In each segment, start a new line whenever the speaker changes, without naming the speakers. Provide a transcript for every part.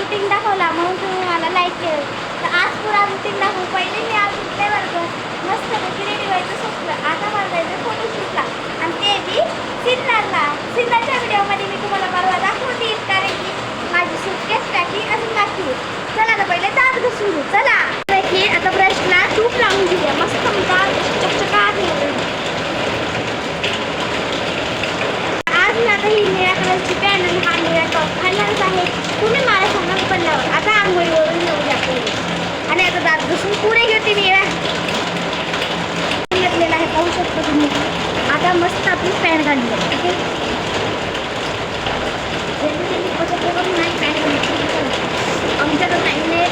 Routine दाखवला म्हणून तुम्ही मला लाईक केलं. तर आज पुरा रुटीन दाखवू. पहिले मी आज उठले बरोबर मस्त रेडी व्हायचं सुटलं. आता मला जायचं फोटोशूटला आणि ते बी सिन्नरला. सिन्नरच्या व्हिडिओमध्ये मी तुम्हाला परवा दाखवतील कारण की माझी सुटकेस पॅकिंग अजून बाकी. चला ना पहिले दात घासून चला की आता ब्रशला तूप लावून घेऊया. मस्त दात चकचकाट आज मी आता ही निळ्या कलरची पॅन्ट आणि हा निळा टॉप घालणारच आहे. तुम्ही मला सांगा पडल्यावर आता आंघोळीवरून येऊ द्या आणि आता दात घासून पुढे घेते मी घेतलेला आहे पाहू शकतो तुम्ही. आता मस्त आपली पॅन्ट घालली आहे. ठीक आहे पॅन्ट आमच्याकडे टाईम नाही.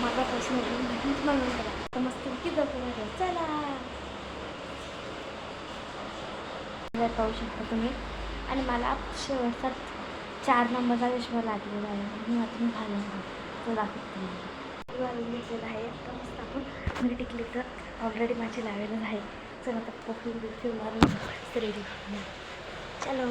माझा प्रश्न मस्त चला पाहू शकता तुम्ही. आणि मला शेवटचा 4 नंबरचा चष्मा लागलेला आहे. मी आता मी घालून तो दाखवते घेतलेला आहे. आता मस्त आपण मी टिकली तर ऑलरेडी माझी लावेलच आहे. चला आता पकडून मारून रेडी चलो.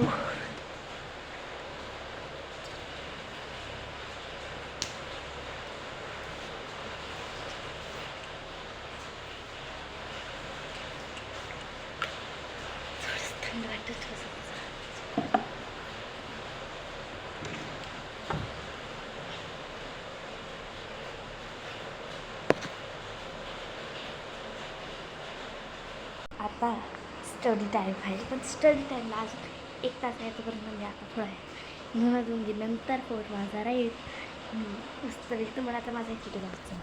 आता स्टडी टाईम आहे पण स्टडी टाईमला अजून 1 तास यायचं करून म्हणजे आता थोडं आहे म्हणून देऊन गेली नंतर 4 वाजा राहील. तरी तुम्हाला आता माझा एक व्हिडिओ दाखवतो.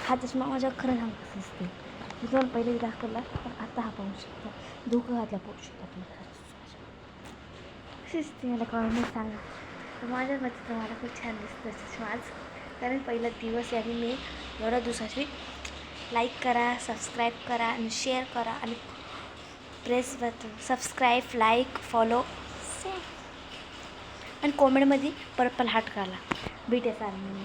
हा चष्मा माझ्या खरं सांगत असते. मी दोन पहिले दाखवला पण आता हा पाहू शकता. धोका घातला पाहू शकता तुम्ही. शिस्ती मला कॉमेंट सांगा. तर माझ्या मते तुम्हाला खूप छान दिसतं चष्मा आज कारण पहिला दिवस आहे. मी एवढ्या दिवसाची लाईक करा, सबस्क्राईब करा आणि शेअर करा आणि press button subscribe, like, follow आणि कॉमेंटमध्ये पर्पल हार्ट घाला. भेटेल आर्मी.